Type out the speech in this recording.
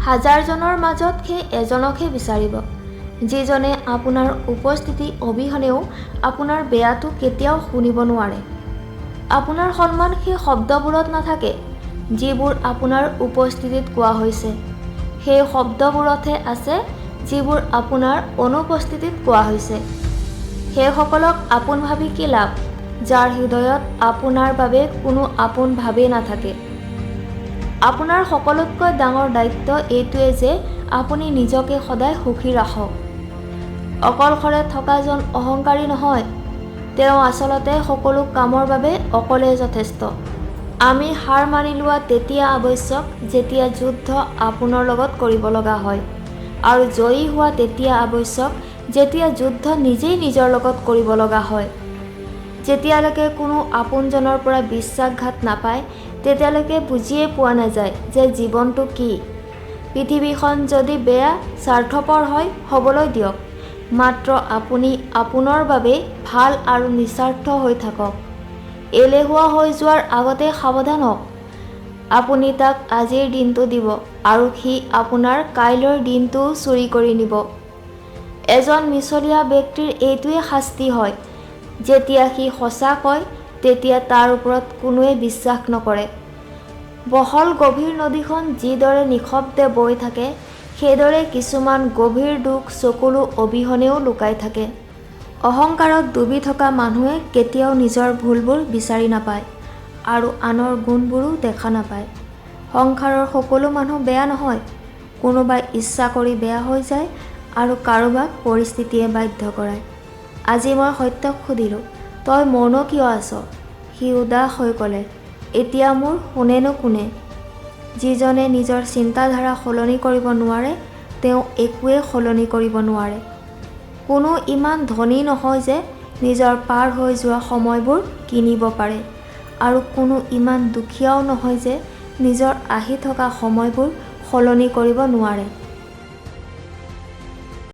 হাজাৰজনৰ মাজত সেই এজনকহে বিচাৰিব, যিজনে আপোনাৰ উপস্থিতি অবিহনেও আপোনাৰ বেয়াটো কেতিয়াও শুনিব নোৱাৰে। আপোনাৰ সন্মান সেই শব্দবোৰত নাথাকে, যিবোৰ আপোনাৰ উপস্থিতিত কোৱা হৈছে। সেই শব্দবোৰতহে আছে, যিবোৰ আপোনাৰ অনুপস্থিতিত কোৱা হৈছে। সেইসকলক আপোন ভাবি কি লাভ, যাৰ হৃদয়ত আপোনাৰ বাবে কোনো আপোন ভাৱেই নাথাকে। আপোনাৰ সকলোতকৈ ডাঙৰ দায়িত্ব এইটোৱে যে আপুনি নিজকে সদায় সুখী ৰাখক। অকলশৰে থকাজন অহংকাৰী নহয়, তেওঁ আচলতে সকলো কামৰ বাবে অকলেই যথেষ্ট। আমি হাৰ মানি লোৱা তেতিয়া আৱশ্যক যেতিয়া যুদ্ধ আপোনাৰ লগত কৰিব লগা হয়, আৰু জয়ী হোৱা তেতিয়া আৱশ্যক যেতিয়া যুদ্ধ নিজেই নিজৰ লগত কৰিব লগা হয়। যেতিয়ালৈকে কোনো আপোনজনৰ পৰা বিশ্বাসঘাত নাপায়, তেতিয়ালৈকে বুজিয়েই পোৱা নাযায় যে জীৱনটো কি। পৃথিৱীখন যদি বেয়া, স্বাৰ্থপৰ হয়, হ'বলৈ দিয়ক। মাত্ৰ আপুনি আপোনাৰ বাবে ভাল আৰু নিস্বাৰ্থ হৈ থাকক। এলেহুৱা হৈ যোৱাৰ আগতে সাৱধান হওক। আপুনি তাক আজিৰ দিনটো দিব, আৰু সি আপোনাৰ কাইলৈৰ দিনটোও চুৰি কৰি নিব। এজন মিছলীয়া ব্যক্তিৰ এইটোৱে শাস্তি হয়, যেতিয়া সি সঁচা কয় তেতিয়া তাৰ ওপৰত কোনোৱে বিশ্বাস নকৰে। বহল গভীৰ নদীখন যিদৰে নিঃশব্দে বৈ থাকে, সেইদৰে কিছুমান গভীৰ দুখ চকুলো অবিহনেও লুকাই থাকে। অহংকাৰত ডুবি থকা মানুহে কেতিয়াও নিজৰ ভুলবোৰ বিচাৰি নাপায় আৰু আনৰ গুণবোৰো দেখা নাপায়। সংসাৰৰ সকলো মানুহ বেয়া নহয়, কোনোবাই ইচ্ছা কৰি বেয়া হৈ যায় আৰু কাৰোবাক পৰিস্থিতিয়ে বাধ্য কৰায়। আজি মই সত্যক সুধিলোঁ, তই মৌন কিয় আছ? সি উদাস হৈ ক'লে, এতিয়া মোৰ শুনেনো কোনে? যিজনে নিজৰ চিন্তাধাৰা সলনি কৰিব নোৱাৰে, তেওঁ একোৱেই সলনি কৰিব নোৱাৰে। কোনো ইমান ধনী নহয় যে নিজৰ পাৰ হৈ যোৱা সময়বোৰ কিনিব পাৰে, আৰু কোনো ইমান দুখীয়াও নহয় যে নিজৰ আহি থকা সময়বোৰ সলনি কৰিব নোৱাৰে।